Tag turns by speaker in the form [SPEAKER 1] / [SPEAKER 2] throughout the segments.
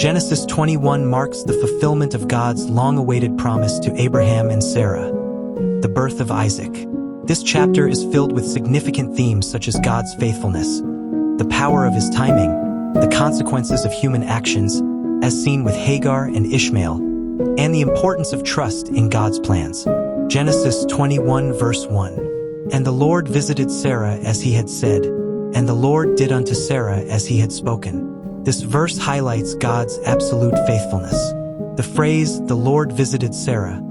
[SPEAKER 1] Genesis 21 marks the fulfillment of God's long-awaited promise to Abraham and Sarah, the birth of Isaac. This chapter is filled with significant themes such as God's faithfulness, the power of his timing, the consequences of human actions, as seen with Hagar and Ishmael, and the importance of trust in God's plans. Genesis 21 verse 1. And the Lord visited Sarah as he had said, and the Lord did unto Sarah as he had spoken. This verse highlights God's absolute faithfulness. The phrase, "the Lord visited Sarah,"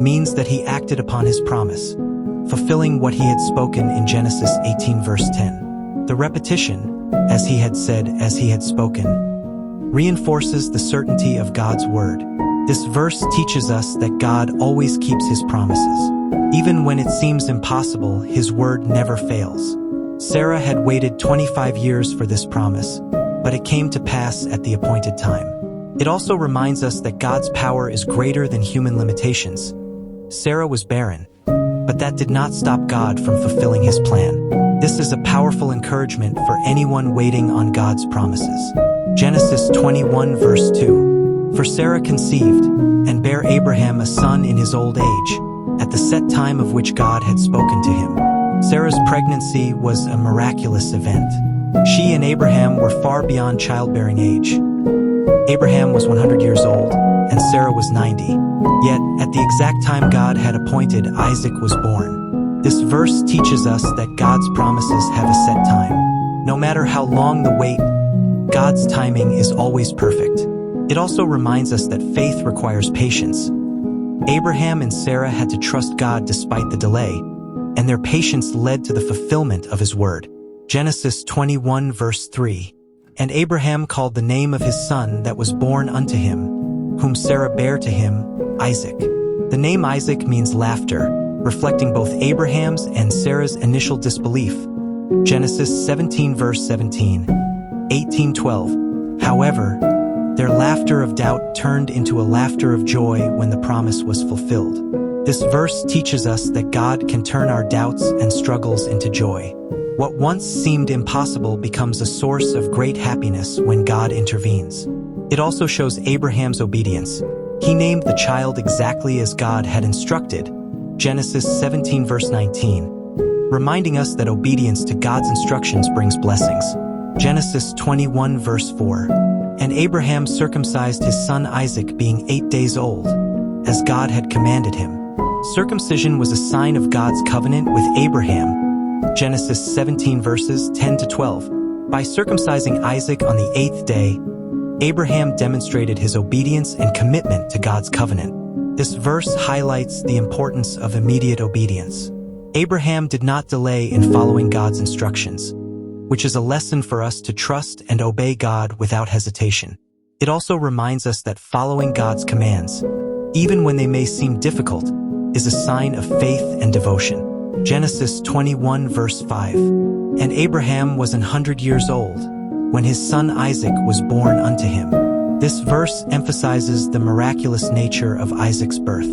[SPEAKER 1] means that he acted upon his promise, fulfilling what he had spoken in Genesis 18 verse 10. The repetition, "as he had said, as he had spoken," reinforces the certainty of God's word. This verse teaches us that God always keeps his promises. Even when it seems impossible, his word never fails. Sarah had waited 25 years for this promise, but it came to pass at the appointed time. It also reminds us that God's power is greater than human limitations. Sarah was barren, but that did not stop God from fulfilling his plan. This is a powerful encouragement for anyone waiting on God's promises. Genesis 21 verse 2. For Sarah conceived, and bare Abraham a son in his old age, at the set time of which God had spoken to him. Sarah's pregnancy was a miraculous event. She and Abraham were far beyond childbearing age. Abraham was 100 years old, and Sarah was 90. Yet, at the exact time God had appointed, Isaac was born. This verse teaches us that God's promises have a set time. No matter how long the wait, God's timing is always perfect. It also reminds us that faith requires patience. Abraham and Sarah had to trust God despite the delay, and their patience led to the fulfillment of his word. Genesis 21 verse 3. And Abraham called the name of his son that was born unto him, whom Sarah bare to him, Isaac. The name Isaac means laughter, reflecting both Abraham's and Sarah's initial disbelief. Genesis 17 verse 17. 18:12. However, their laughter of doubt turned into a laughter of joy when the promise was fulfilled. This verse teaches us that God can turn our doubts and struggles into joy. What once seemed impossible becomes a source of great happiness when God intervenes. It also shows Abraham's obedience. He named the child exactly as God had instructed, Genesis 17 verse 19, reminding us that obedience to God's instructions brings blessings. Genesis 21 verse 4. And Abraham circumcised his son Isaac being 8 days old, as God had commanded him. Circumcision was a sign of God's covenant with Abraham, Genesis 17 verses 10 to 12. By circumcising Isaac on the 8th day, Abraham demonstrated his obedience and commitment to God's covenant. This verse highlights the importance of immediate obedience. Abraham did not delay in following God's instructions, which is a lesson for us to trust and obey God without hesitation. It also reminds us that following God's commands, even when they may seem difficult, is a sign of faith and devotion. Genesis 21 verse 5. And Abraham was 100 years old, when his son Isaac was born unto him. This verse emphasizes the miraculous nature of Isaac's birth.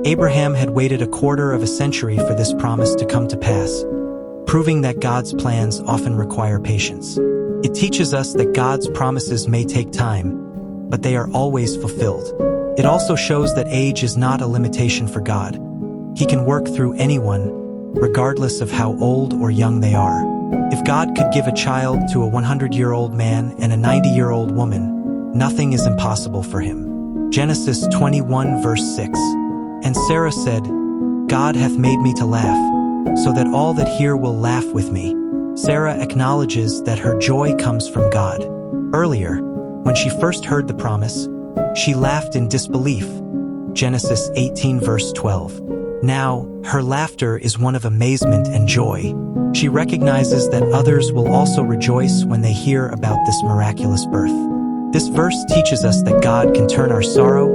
[SPEAKER 1] Abraham had waited a quarter of a century for this promise to come to pass, proving that God's plans often require patience. It teaches us that God's promises may take time, but they are always fulfilled. It also shows that age is not a limitation for God. He can work through anyone, regardless of how old or young they are. If God could give a child to a 100-year-old man and a 90-year-old woman, nothing is impossible for him. Genesis 21 verse 6. And Sarah said, God hath made me to laugh, so that all that hear will laugh with me. Sarah acknowledges that her joy comes from God. Earlier, when she first heard the promise, she laughed in disbelief. Genesis 18 verse 12. Now, her laughter is one of amazement and joy. She recognizes that others will also rejoice when they hear about this miraculous birth. This verse teaches us that God can turn our sorrow,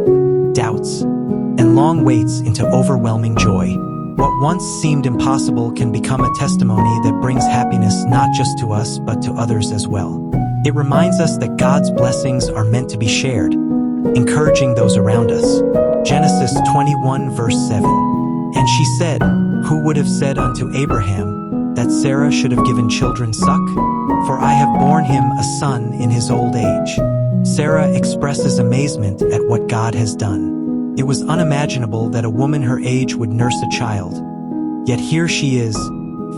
[SPEAKER 1] doubts, and long waits into overwhelming joy. What once seemed impossible can become a testimony that brings happiness not just to us but to others as well. It reminds us that God's blessings are meant to be shared, encouraging those around us. Genesis 21 verse 7. And she said, Who would have said unto Abraham that Sarah should have given children suck? For I have borne him a son in his old age. Sarah expresses amazement at what God has done. It was unimaginable that a woman her age would nurse a child. Yet here she is,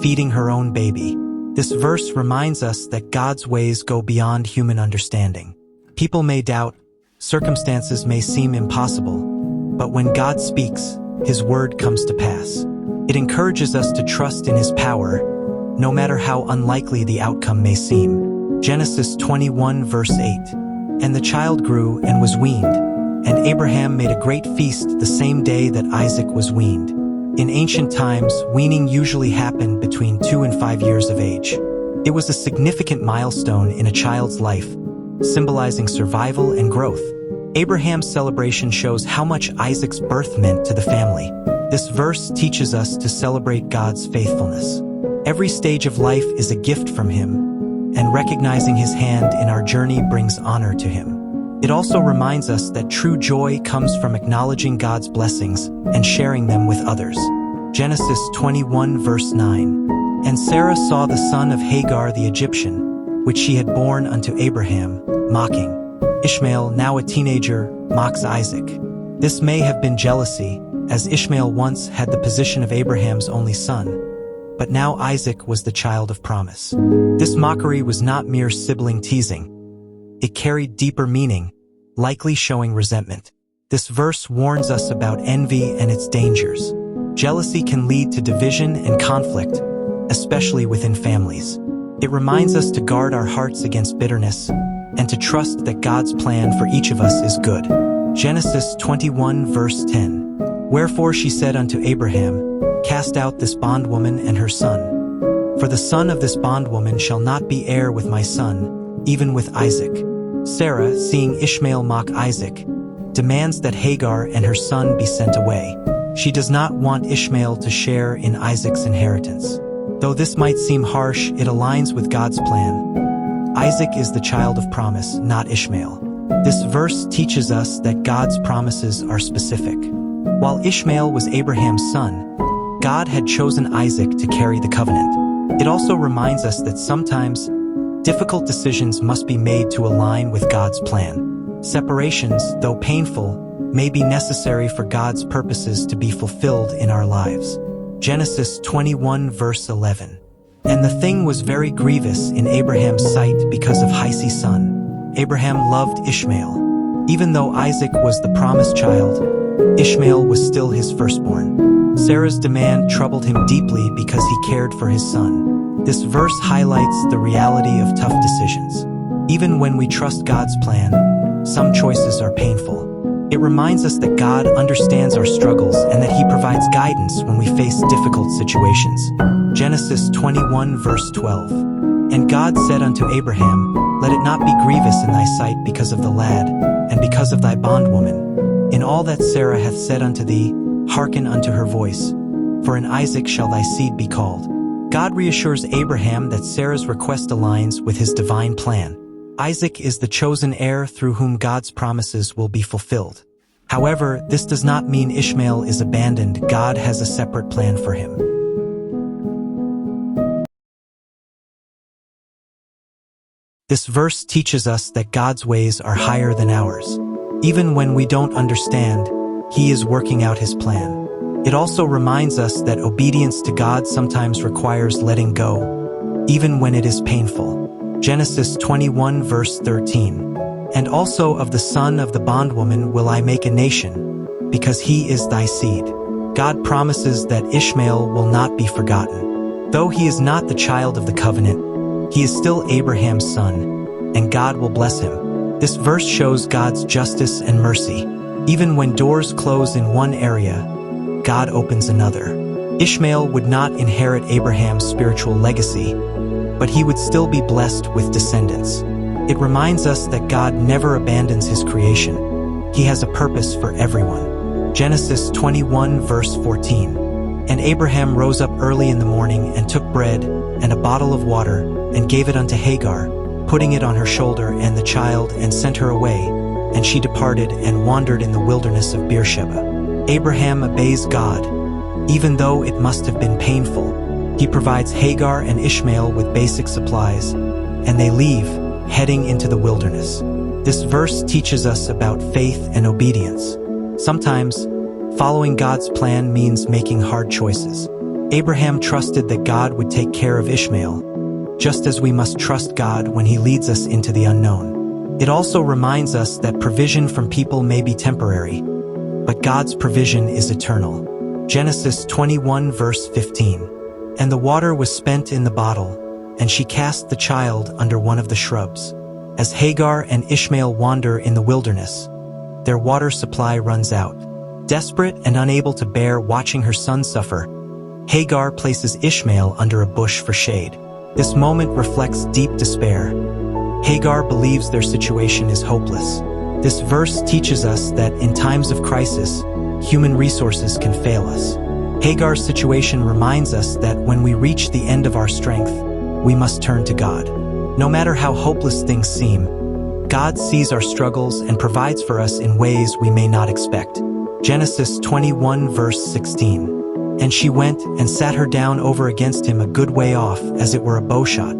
[SPEAKER 1] feeding her own baby. This verse reminds us that God's ways go beyond human understanding. People may doubt, circumstances may seem impossible, but when God speaks, His word comes to pass. It encourages us to trust in His power, no matter how unlikely the outcome may seem. Genesis 21 verse 8. And the child grew and was weaned, and Abraham made a great feast the same day that Isaac was weaned. In ancient times, weaning usually happened between 2 and 5 years of age. It was a significant milestone in a child's life, symbolizing survival and growth. Abraham's celebration shows how much Isaac's birth meant to the family. This verse teaches us to celebrate God's faithfulness. Every stage of life is a gift from Him, and recognizing His hand in our journey brings honor to Him. It also reminds us that true joy comes from acknowledging God's blessings and sharing them with others. Genesis 21 verse 9. And Sarah saw the son of Hagar the Egyptian, which she had borne unto Abraham, mocking. Ishmael, now a teenager, mocks Isaac. This may have been jealousy, as Ishmael once had the position of Abraham's only son, but now Isaac was the child of promise. This mockery was not mere sibling teasing. It carried deeper meaning, likely showing resentment. This verse warns us about envy and its dangers. Jealousy can lead to division and conflict, especially within families. It reminds us to guard our hearts against bitterness and to trust that God's plan for each of us is good. Genesis 21 verse 10. Wherefore she said unto Abraham, Cast out this bondwoman and her son. For the son of this bondwoman shall not be heir with my son, even with Isaac. Sarah, seeing Ishmael mock Isaac, demands that Hagar and her son be sent away. She does not want Ishmael to share in Isaac's inheritance. Though this might seem harsh, it aligns with God's plan. Isaac is the child of promise, not Ishmael. This verse teaches us that God's promises are specific. While Ishmael was Abraham's son, God had chosen Isaac to carry the covenant. It also reminds us that sometimes difficult decisions must be made to align with God's plan. Separations, though painful, may be necessary for God's purposes to be fulfilled in our lives. Genesis 21 verse 11. And the thing was very grievous in Abraham's sight because of his son. Abraham loved Ishmael. Even though Isaac was the promised child, Ishmael was still his firstborn. Sarah's demand troubled him deeply because he cared for his son. This verse highlights the reality of tough decisions. Even when we trust God's plan, some choices are painful. It reminds us that God understands our struggles and that He provides guidance when we face difficult situations. Genesis 21 verse 12. And God said unto Abraham, Let it not be grievous in thy sight because of the lad, and because of thy bondwoman. In all that Sarah hath said unto thee, hearken unto her voice, for in Isaac shall thy seed be called. God reassures Abraham that Sarah's request aligns with His divine plan. Isaac is the chosen heir through whom God's promises will be fulfilled. However, this does not mean Ishmael is abandoned. God has a separate plan for him. This verse teaches us that God's ways are higher than ours. Even when we don't understand, He is working out His plan. It also reminds us that obedience to God sometimes requires letting go, even when it is painful. Genesis 21 verse 13. And also of the son of the bondwoman will I make a nation, because he is thy seed. God promises that Ishmael will not be forgotten. Though he is not the child of the covenant, he is still Abraham's son, and God will bless him. This verse shows God's justice and mercy. Even when doors close in one area, God opens another. Ishmael would not inherit Abraham's spiritual legacy, but he would still be blessed with descendants. It reminds us that God never abandons His creation. He has a purpose for everyone. Genesis 21 verse 14. And Abraham rose up early in the morning and took bread and a bottle of water and gave it unto Hagar, putting it on her shoulder and the child, and sent her away. And she departed and wandered in the wilderness of Beersheba. Abraham obeys God, even though it must have been painful. He provides Hagar and Ishmael with basic supplies, and they leave, heading into the wilderness. This verse teaches us about faith and obedience. Sometimes, following God's plan means making hard choices. Abraham trusted that God would take care of Ishmael, just as we must trust God when He leads us into the unknown. It also reminds us that provision from people may be temporary, but God's provision is eternal. Genesis 21 verse 15. And the water was spent in the bottle, and she cast the child under one of the shrubs. As Hagar and Ishmael wander in the wilderness, their water supply runs out. Desperate and unable to bear watching her son suffer, Hagar places Ishmael under a bush for shade. This moment reflects deep despair. Hagar believes their situation is hopeless. This verse teaches us that in times of crisis, human resources can fail us. Hagar's situation reminds us that when we reach the end of our strength, we must turn to God. No matter how hopeless things seem, God sees our struggles and provides for us in ways we may not expect. Genesis 21 verse 16. And she went and sat her down over against him a good way off, as it were a bowshot.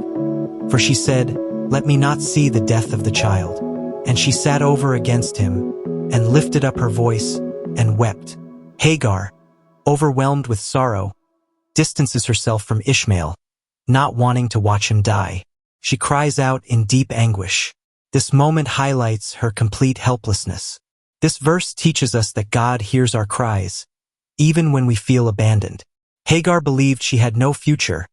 [SPEAKER 1] For she said, Let me not see the death of the child. And she sat over against him, and lifted up her voice, and wept. Hagar, overwhelmed with sorrow, distances herself from Ishmael, not wanting to watch him die. She cries out in deep anguish. This moment highlights her complete helplessness. This verse teaches us that God hears our cries, even when we feel abandoned. Hagar believed she had no future,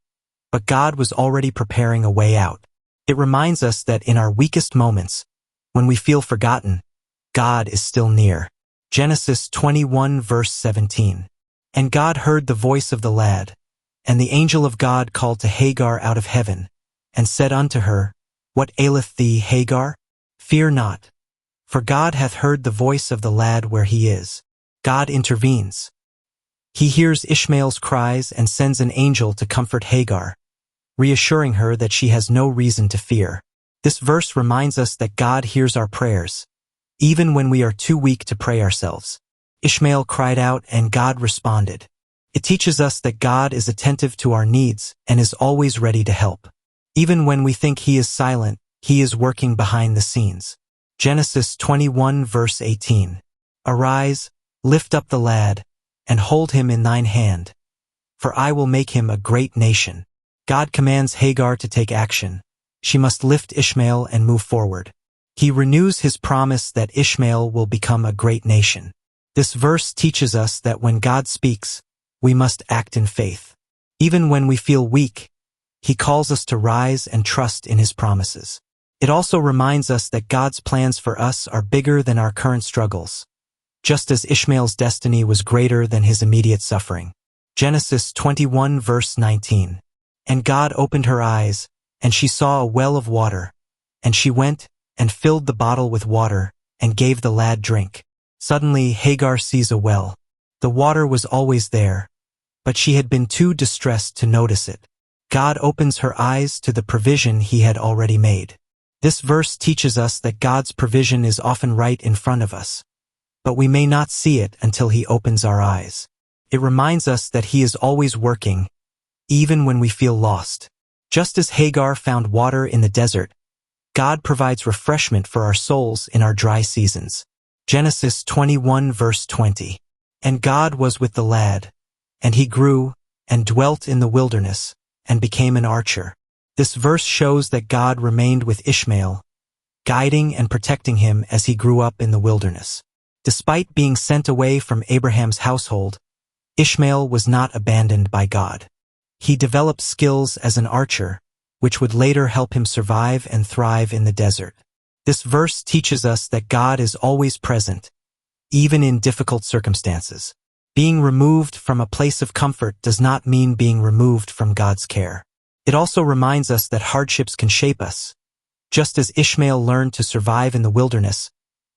[SPEAKER 1] but God was already preparing a way out. It reminds us that in our weakest moments, when we feel forgotten, God is still near. Genesis 21 verse 17. And God heard the voice of the lad, and the angel of God called to Hagar out of heaven, and said unto her, What aileth thee, Hagar? Fear not, for God hath heard the voice of the lad where he is. God intervenes. He hears Ishmael's cries and sends an angel to comfort Hagar, reassuring her that she has no reason to fear. This verse reminds us that God hears our prayers, even when we are too weak to pray ourselves. Ishmael cried out and God responded. It teaches us that God is attentive to our needs and is always ready to help. Even when we think He is silent, He is working behind the scenes. Genesis 21 verse 18. Arise, lift up the lad, and hold him in thine hand, for I will make him a great nation. God commands Hagar to take action. She must lift Ishmael and move forward. He renews His promise that Ishmael will become a great nation. This verse teaches us that when God speaks, we must act in faith. Even when we feel weak, He calls us to rise and trust in His promises. It also reminds us that God's plans for us are bigger than our current struggles, just as Ishmael's destiny was greater than his immediate suffering. Genesis 21 verse 19. And God opened her eyes, and she saw a well of water, and she went and filled the bottle with water, and gave the lad drink. Suddenly Hagar sees a well. The water was always there, but she had been too distressed to notice it. God opens her eyes to the provision He had already made. This verse teaches us that God's provision is often right in front of us, but we may not see it until He opens our eyes. It reminds us that He is always working, even when we feel lost. Just as Hagar found water in the desert, God provides refreshment for our souls in our dry seasons. Genesis 21 verse 20. And God was with the lad, and he grew, and dwelt in the wilderness, and became an archer. This verse shows that God remained with Ishmael, guiding and protecting him as he grew up in the wilderness. Despite being sent away from Abraham's household, Ishmael was not abandoned by God. He developed skills as an archer, which would later help him survive and thrive in the desert. This verse teaches us that God is always present, even in difficult circumstances. Being removed from a place of comfort does not mean being removed from God's care. It also reminds us that hardships can shape us. Just as Ishmael learned to survive in the wilderness,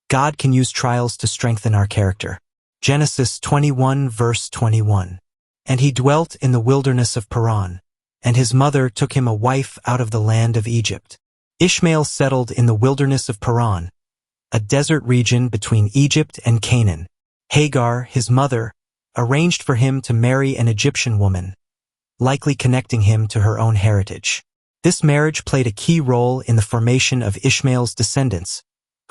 [SPEAKER 1] God can use trials to strengthen our character. Genesis 21 verse 21. And he dwelt in the wilderness of Paran, and his mother took him a wife out of the land of Egypt. Ishmael settled in the wilderness of Paran, a desert region between Egypt and Canaan. Hagar, his mother, arranged for him to marry an Egyptian woman, likely connecting him to her own heritage. This marriage played a key role in the formation of Ishmael's descendants,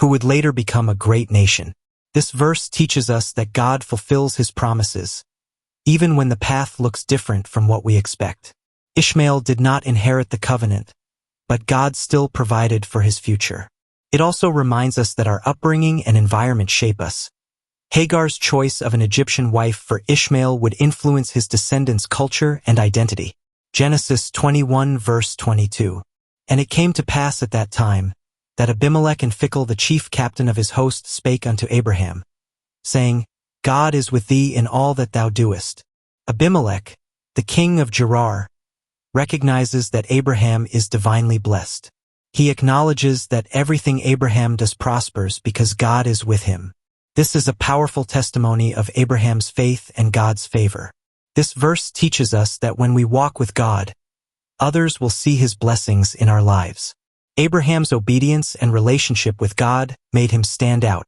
[SPEAKER 1] who would later become a great nation. This verse teaches us that God fulfills his promises, even when the path looks different from what we expect. Ishmael did not inherit the covenant, but God still provided for his future. It also reminds us that our upbringing and environment shape us. Hagar's choice of an Egyptian wife for Ishmael would influence his descendants' culture and identity. Genesis 21 verse 22. And it came to pass at that time, that Abimelech and Phicol the chief captain of his host spake unto Abraham, saying, God is with thee in all that thou doest. Abimelech, the king of Gerar, recognizes that Abraham is divinely blessed. He acknowledges that everything Abraham does prospers because God is with him. This is a powerful testimony of Abraham's faith and God's favor. This verse teaches us that when we walk with God, others will see his blessings in our lives. Abraham's obedience and relationship with God made him stand out,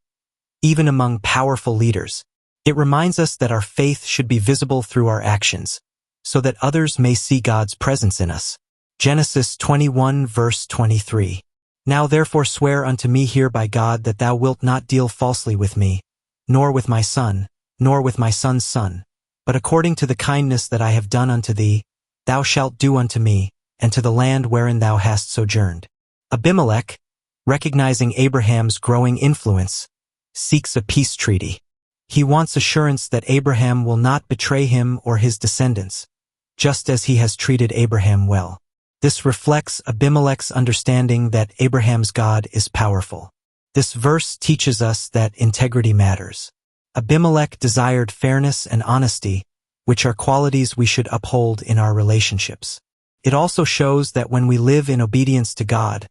[SPEAKER 1] even among powerful leaders. It reminds us that our faith should be visible through our actions, so that others may see God's presence in us. Genesis 21 verse 23. Now therefore swear unto me here by God that thou wilt not deal falsely with me, nor with my son, nor with my son's son, but according to the kindness that I have done unto thee, thou shalt do unto me, and to the land wherein thou hast sojourned. Abimelech, recognizing Abraham's growing influence, seeks a peace treaty. He wants assurance that Abraham will not betray him or his descendants, just as he has treated Abraham well. This reflects Abimelech's understanding that Abraham's God is powerful. This verse teaches us that integrity matters. Abimelech desired fairness and honesty, which are qualities we should uphold in our relationships. It also shows that when we live in obedience to God,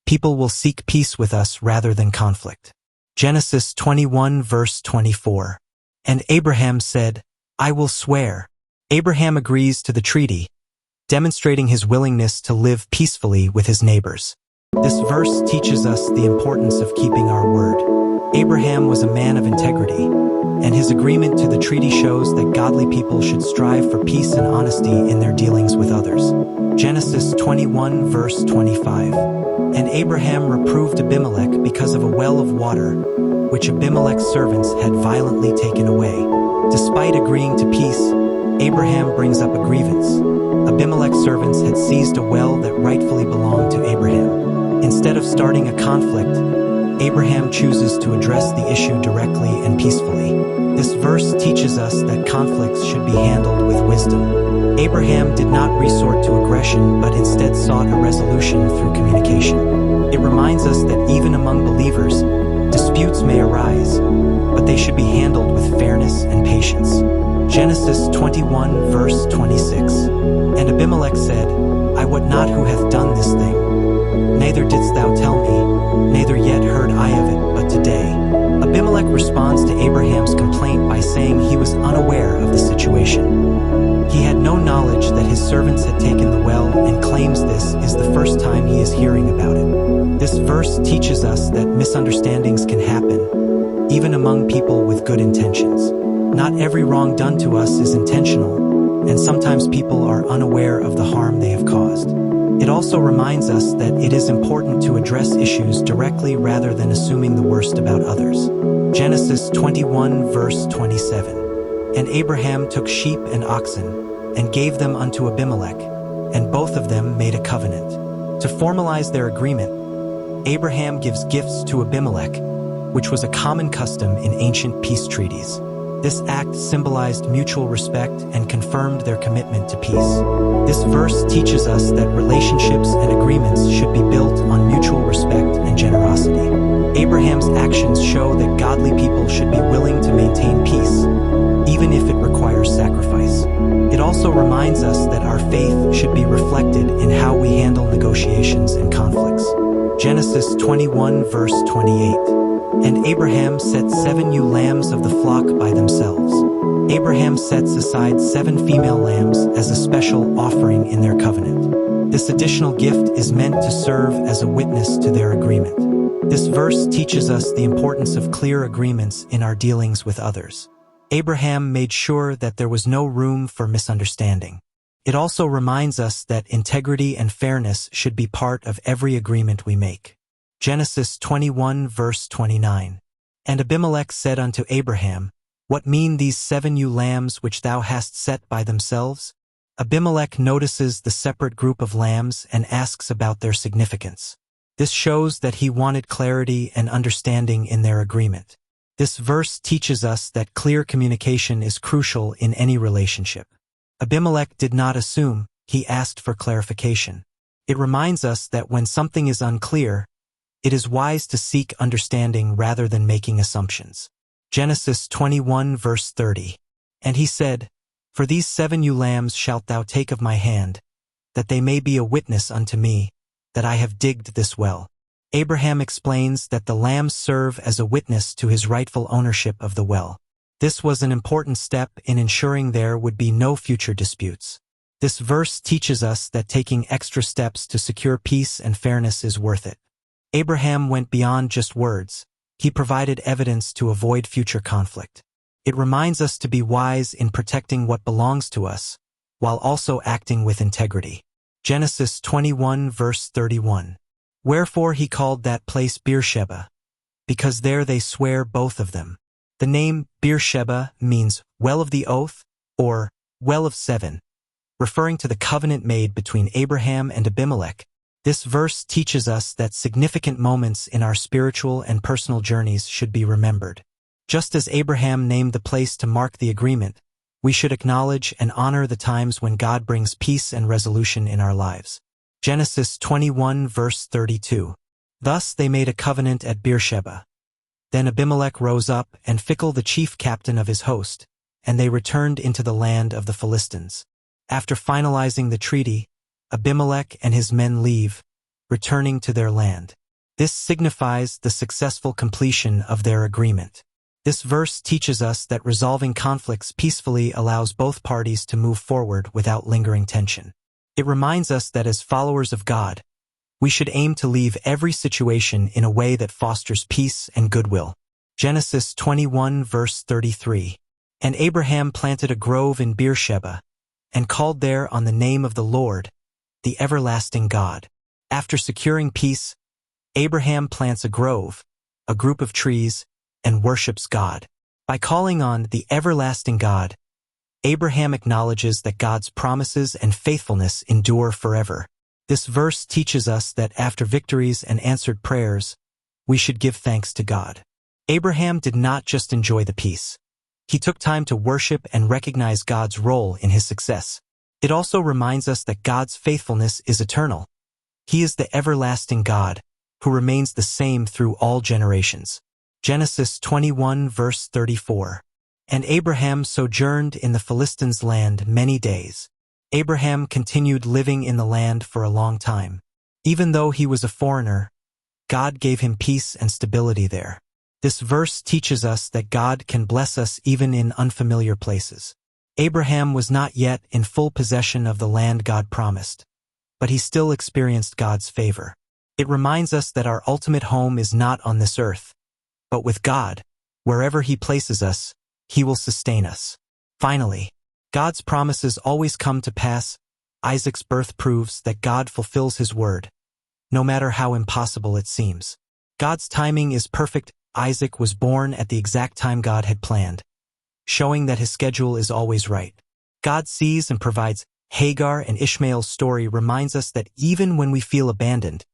[SPEAKER 1] people will seek peace with us rather than conflict. Genesis 21 verse 24. And Abraham said, I will swear. Abraham agrees to the treaty, demonstrating his willingness to live peacefully with his neighbors. This verse teaches us the importance of keeping our word. Abraham was a man of integrity, and his agreement to the treaty shows that godly people should strive for peace and honesty in their dealings with others. Genesis 21 verse 25. And Abraham reproved Abimelech because of a well of water, which Abimelech's servants had violently taken away. Despite agreeing to peace, Abraham brings up a grievance. Abimelech's servants had seized a well that rightfully belonged to Abraham. Instead of starting a conflict, Abraham chooses to address the issue directly and peacefully. This verse teaches us that conflicts should be handled with wisdom. Abraham did not resort to aggression, but instead sought a resolution through communication. It reminds us that even among believers, disputes may arise, but they should be handled with fairness and patience. Genesis 21 verse 26. And Abimelech said, I wot not who hath done this thing. Neither didst thou tell me, neither yet heard I of it, but today. Abimelech responds to Abraham's complaint by saying he was unaware of the situation. He had no knowledge that his servants had taken the well and claims this is the first time he is hearing about it. This verse teaches us that misunderstandings can happen, even among people with good intentions. Not every wrong done to us is intentional, and sometimes people are unaware of the harm they have caused. It also reminds us that it is important to address issues directly rather than assuming the worst about others. Genesis 21 verse 27. And Abraham took sheep and oxen, and gave them unto Abimelech, and both of them made a covenant. To formalize their agreement, Abraham gives gifts to Abimelech, which was a common custom in ancient peace treaties. This act symbolized mutual respect and confirmed their commitment to peace. This verse teaches us that relationships and agreements should be built on mutual respect and generosity. Abraham's actions show that godly people should be willing to maintain peace, even if it requires sacrifice. It also reminds us that our faith should be reflected in how we handle negotiations and conflicts. Genesis 21 verse 28. And Abraham set 7 ewe lambs of the flock by themselves. Abraham sets aside 7 female lambs as a special offering in their covenant. This additional gift is meant to serve as a witness to their agreement. This verse teaches us the importance of clear agreements in our dealings with others. Abraham made sure that there was no room for misunderstanding. It also reminds us that integrity and fairness should be part of every agreement we make. Genesis 21 verse 29. And Abimelech said unto Abraham, What mean these 7 ewe lambs which thou hast set by themselves? Abimelech notices the separate group of lambs and asks about their significance. This shows that he wanted clarity and understanding in their agreement. This verse teaches us that clear communication is crucial in any relationship. Abimelech did not assume, he asked for clarification. It reminds us that when something is unclear, it is wise to seek understanding rather than making assumptions. Genesis 21 verse 30. And he said, For these 7 ewe lambs shalt thou take of my hand, that they may be a witness unto me, that I have digged this well. Abraham explains that the lambs serve as a witness to his rightful ownership of the well. This was an important step in ensuring there would be no future disputes. This verse teaches us that taking extra steps to secure peace and fairness is worth it. Abraham went beyond just words. He provided evidence to avoid future conflict. It reminds us to be wise in protecting what belongs to us, while also acting with integrity. Genesis 21 verse 31. Wherefore he called that place Beersheba, because there they swear both of them. The name Beersheba means well of the oath, or well of 7, referring to the covenant made between Abraham and Abimelech. This verse teaches us that significant moments in our spiritual and personal journeys should be remembered. Just as Abraham named the place to mark the agreement, we should acknowledge and honor the times when God brings peace and resolution in our lives. Genesis 21 verse 32. Thus they made a covenant at Beersheba. Then Abimelech rose up, and Phicol the chief captain of his host, and they returned into the land of the Philistines. After finalizing the treaty, Abimelech and his men leave, returning to their land. This signifies the successful completion of their agreement. This verse teaches us that resolving conflicts peacefully allows both parties to move forward without lingering tension. It reminds us that as followers of God, we should aim to leave every situation in a way that fosters peace and goodwill. Genesis 21 verse 33. And Abraham planted a grove in Beersheba, and called there on the name of the Lord, the everlasting God. After securing peace, Abraham plants a grove, a group of trees, and worships God. By calling on the everlasting God, Abraham acknowledges that God's promises and faithfulness endure forever. This verse teaches us that after victories and answered prayers, we should give thanks to God. Abraham did not just enjoy the peace. He took time to worship and recognize God's role in his success. It also reminds us that God's faithfulness is eternal. He is the everlasting God, who remains the same through all generations. Genesis 21 verse 34. And Abraham sojourned in the Philistines' land many days. Abraham continued living in the land for a long time. Even though he was a foreigner, God gave him peace and stability there. This verse teaches us that God can bless us even in unfamiliar places. Abraham was not yet in full possession of the land God promised, but he still experienced God's favor. It reminds us that our ultimate home is not on this earth, but with God. Wherever He places us, He will sustain us. Finally, God's promises always come to pass. Isaac's birth proves that God fulfills His word, no matter how impossible it seems. God's timing is perfect. Isaac was born at the exact time God had planned, showing that His schedule is always right. God sees and provides. Hagar and Ishmael's story reminds us that even when we feel abandoned,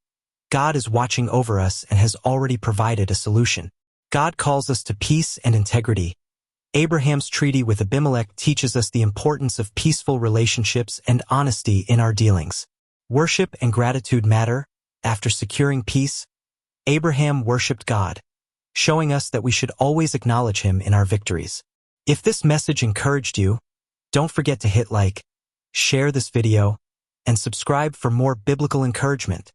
[SPEAKER 1] God is watching over us and has already provided a solution. God calls us to peace and integrity. Abraham's treaty with Abimelech teaches us the importance of peaceful relationships and honesty in our dealings. Worship and gratitude matter. After securing peace, Abraham worshipped God, showing us that we should always acknowledge Him in our victories. If this message encouraged you, don't forget to hit like, share this video, and subscribe for more biblical encouragement.